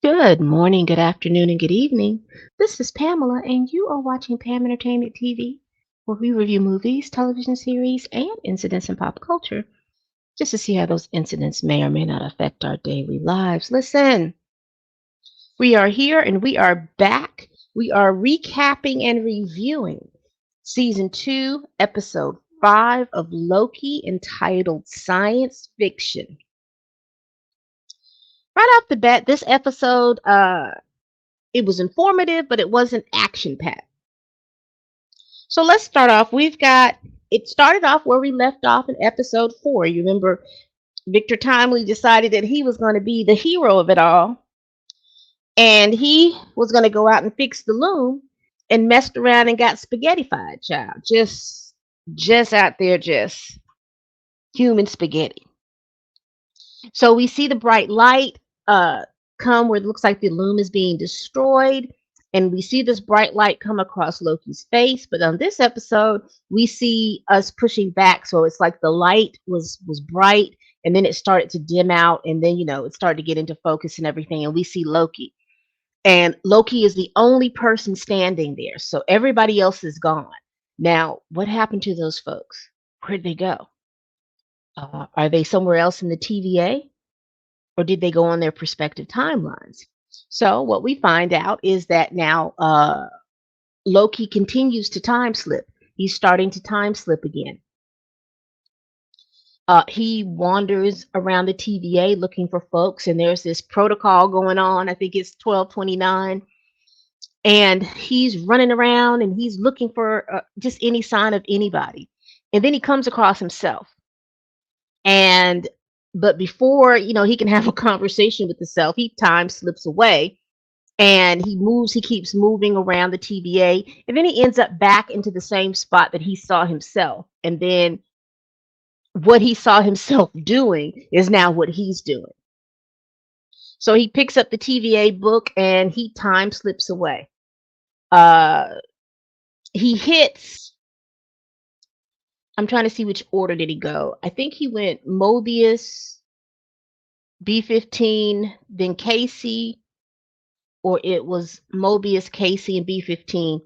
Good morning, good afternoon, and good evening. This is Pamela, and you are watching Pam Entertainment TV, where we review movies, television series, and incidents in pop culture, just to see how those incidents may or may not affect our daily lives. Listen, we are here and we are back. We are recapping and reviewing season 2, episode 5 of Loki, entitled Science Fiction. Right off the bat, this episode, it was informative, but it wasn't action packed. So let's start off. It started off where we left off in episode 4. You remember Victor Timely decided that he was going to be the hero of it all, and he was going to go out and fix the loom, and messed around and got spaghettified, child. Just out there, just human spaghetti. So we see the bright light come where it looks like the loom is being destroyed. And we see this bright light come across Loki's face. But on this episode, we see us pushing back. So it's like the light was bright, and then it started to dim out, and then it started to get into focus and everything. And we see Loki. And Loki is the only person standing there. So everybody else is gone. Now, what happened to those folks? Where'd they go? Are they somewhere else in the TVA? Or did they go on their respective timelines? So what we find out is that now Loki continues to time slip. He's starting to time slip again. He wanders around the TVA looking for folks, and there's this protocol going on. I think it's 1229, and he's running around and he's looking for just any sign of anybody. And then he comes across himself, and but before he can have a conversation with himself, he time slips away, and he keeps moving around the TVA, and then he ends up back into the same spot that he saw himself. And then what he saw himself doing is now what he's doing. So he picks up the TVA book and he time slips away. Uh he hits I'm trying to see which order did he go. I think he went Mobius, B15, then Casey, or it was Mobius, Casey, and B15.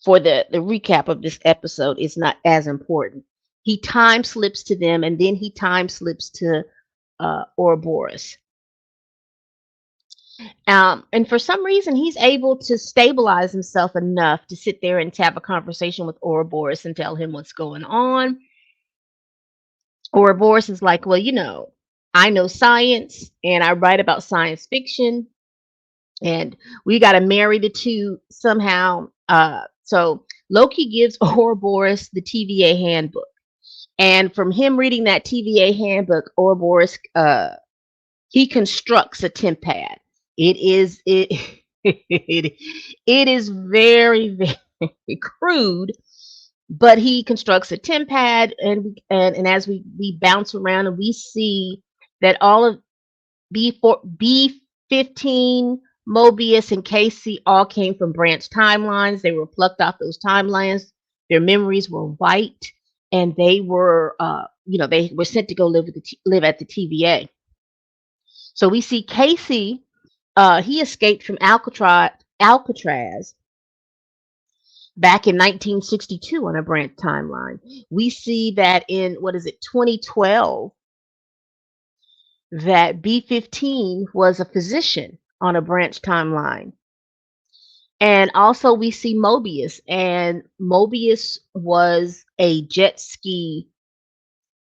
For the recap of this episode is not as important. He time slips to them, and then he time slips to Ouroboros. And for some reason, he's able to stabilize himself enough to sit there and have a conversation with Ouroboros and tell him what's going on. Ouroboros is like, well, I know science and I write about science fiction, and we got to marry the two somehow. So Loki gives Ouroboros the TVA handbook, and from him reading that TVA handbook, Ouroboros he constructs a temp pad. It it is very very crude, but he constructs a temp pad, and as we bounce around and we see that all of B15, Mobius, and Casey all came from branch timelines. They were plucked off those timelines. Their memories were wiped, and they were sent to go live at the TVA. So we see Casey. He escaped from Alcatraz back in 1962 on a branch timeline. We see that in, what is it, 2012, that B15 was a physician on a branch timeline. And also we see Mobius, and Mobius was a jet ski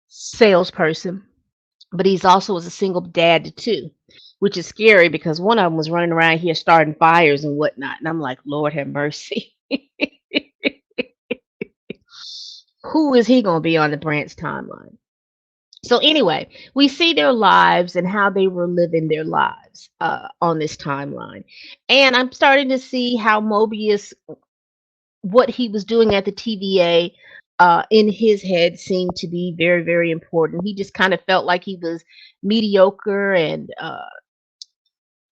salesperson, but he's also was a single dad to two, which is scary because one of them was running around here starting fires and whatnot. And I'm like, Lord have mercy. Who is he going to be on the branch timeline? So anyway, we see their lives and how they were living their lives on this timeline. And I'm starting to see how Mobius, what he was doing at the TVA, in his head seemed to be very, very important. He just kind of felt like he was mediocre and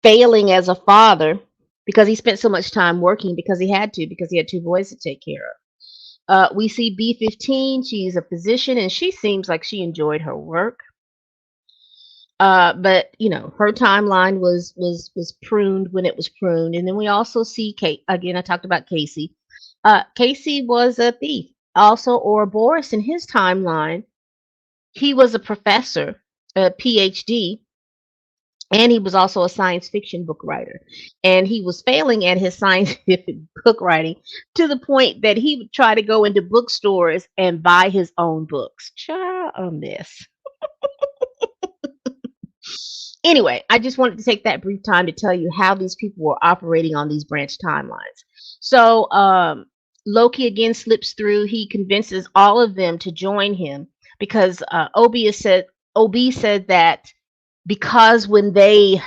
failing as a father because he spent so much time working because he had to, because he had two boys to take care of. We see B15. She's a physician and she seems like she enjoyed her work. But her timeline was pruned when it was pruned, and then we also see Kate again. I talked about Casey. Casey was a thief, also. Or Boris in his timeline, he was a professor, a PhD, and he was also a science fiction book writer. And he was failing at his scientific book writing to the point that he would try to go into bookstores and buy his own books. Child, a mess. Anyway, I just wanted to take that brief time to tell you how these people were operating on these branch timelines. So Loki again slips through. He convinces all of them to join him because Ob said that because when they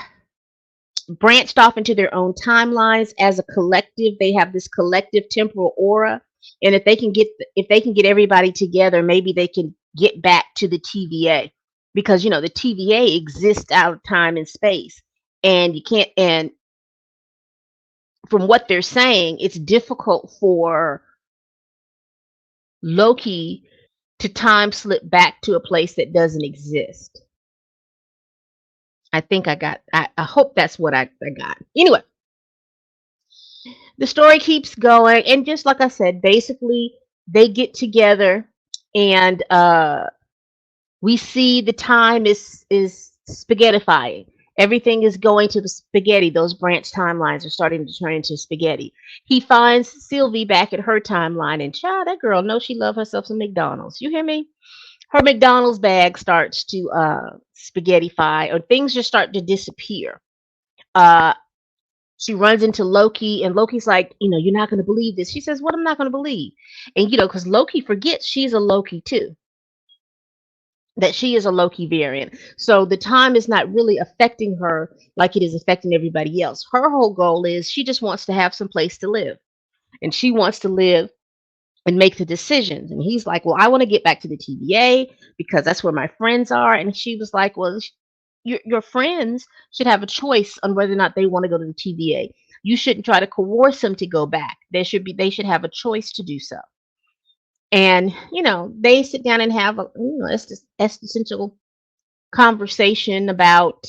branched off into their own timelines as a collective, they have this collective temporal aura, and if they can get everybody together, maybe they can get back to the TVA, because the TVA exists out of time and space, and you can't. And from what they're saying, it's difficult for Loki to time slip back to a place that doesn't exist. I think I hope that's what I got. Anyway, the story keeps going, and just like I said, basically they get together, and we see the time is spaghettifying. Everything is going to the spaghetti. Those branch timelines are starting to turn into spaghetti. He finds Sylvie back at her timeline, and child, that girl knows she loves herself some McDonald's. You hear me? Her McDonald's bag starts to spaghettify, or things just start to disappear. Uh, she runs into Loki, and Loki's like, you're not going to believe this. She says, what am I not going to believe? And, because Loki forgets she's a Loki too, that she is a Loki variant. So the time is not really affecting her like it is affecting everybody else. Her whole goal is she just wants to have some place to live, and she wants to live and make the decisions. And he's like, well, I want to get back to the TVA because that's where my friends are. And she was like, well, your friends should have a choice on whether or not they want to go to the TVA. You shouldn't try to coerce them to go back. They should have a choice to do so. And they sit down and have a existential conversation about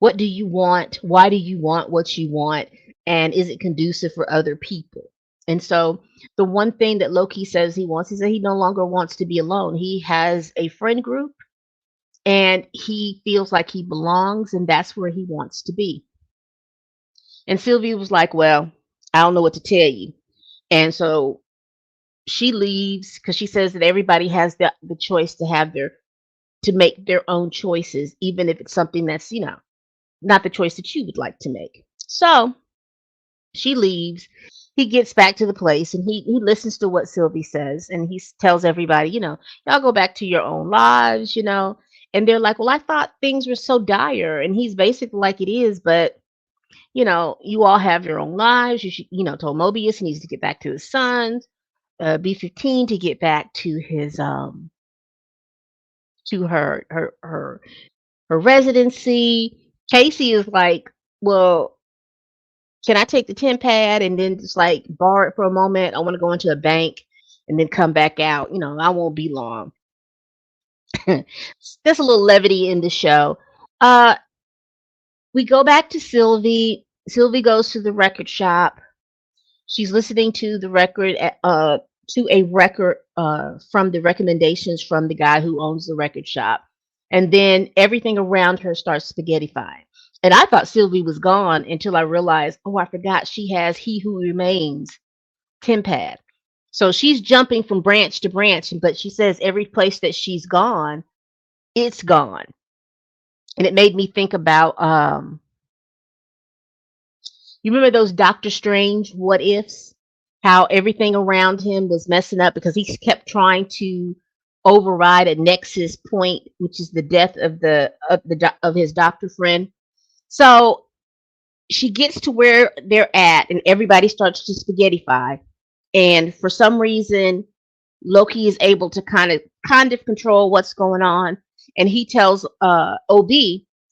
what do you want, why do you want what you want, and is it conducive for other people. And so the one thing that Loki says he wants is that he no longer wants to be alone. He has a friend group, and he feels like he belongs, and that's where he wants to be. And Sylvie was like, well, I don't know what to tell you. And so she leaves because she says that everybody has the choice to make their own choices, even if it's something that's, not the choice that you would like to make. So she leaves. He gets back to the place, and he listens to what Sylvie says, and he tells everybody, y'all go back to your own lives. And they're like, well, I thought things were so dire. And he's basically like, it is, but you all have your own lives. You should, told Mobius he needs to get back to his sons, B-15 to get back to his to her residency. Casey is like, well, can I take the 10 pad and then just like borrow it for a moment? I want to go into a bank and then come back out. I won't be long. There's a little levity in the show. Uh, we go back to Sylvie. Sylvie goes to the record shop. She's listening to the record, to a record from the recommendations from the guy who owns the record shop. And then everything around her starts spaghettifying. And I thought Sylvie was gone until I realized, oh, I forgot she has He Who Remains Tempad. So she's jumping from branch to branch, but she says every place that she's gone, it's gone. And it made me think about, you remember those Doctor Strange what ifs? How everything around him was messing up because he kept trying to override a nexus point, which is the death of his doctor friend. So she gets to where they're at, and everybody starts to spaghettify. And for some reason, Loki is able to kind of control what's going on, and he tells Ob,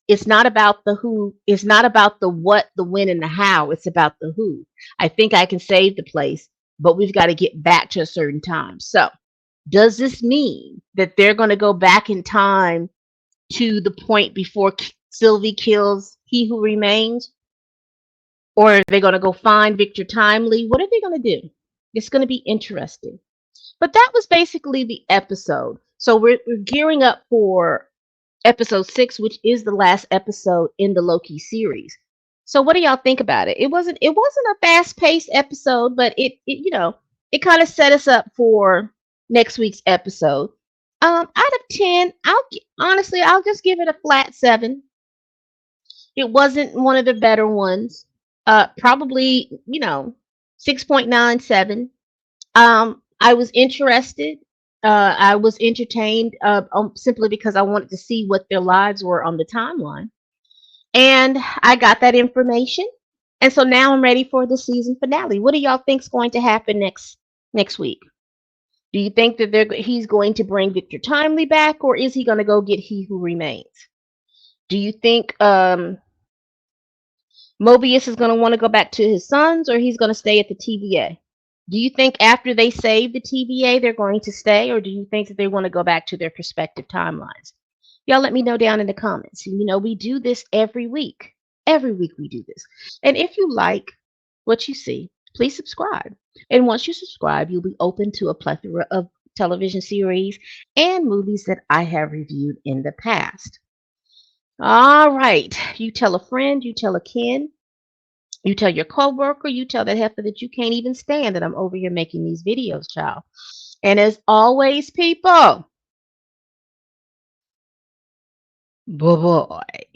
it's not about the who, it's not about the what, the when, and the how. It's about the who. I think I can save the place, but we've got to get back to a certain time. So Does this mean that they're going to go back in time to the point before Sylvie kills He Who Remains? Or are they going to go find Victor Timely? What are they going to do? It's going to be interesting. But that was basically the episode. So we're gearing up for episode 6, which is the last episode in the Loki series. So what do y'all think about it? It wasn't a fast paced episode, but it kind of set us up for next week's episode. Out of 10, honestly I'll just give it a flat 7. It wasn't one of the better ones. Probably 6.97. I was interested. I was entertained simply because I wanted to see what their lives were on the timeline. And I got that information. And so now I'm ready for the season finale. What do y'all think's going to happen next week? Do you think that he's going to bring Victor Timely back, or is he going to go get He Who Remains? Do you think Mobius is going to want to go back to his sons, or he's going to stay at the TVA? Do you think after they save the TVA, they're going to stay, or do you think that they want to go back to their respective timelines? Y'all let me know down in the comments. We do this every week. Every week we do this. And if you like what you see, please subscribe. And once you subscribe, you'll be open to a plethora of television series and movies that I have reviewed in the past. All right. You tell a friend, you tell a kin, you tell your coworker, you tell that heifer that you can't even stand that I'm over here making these videos, child. And as always, people, bye bye.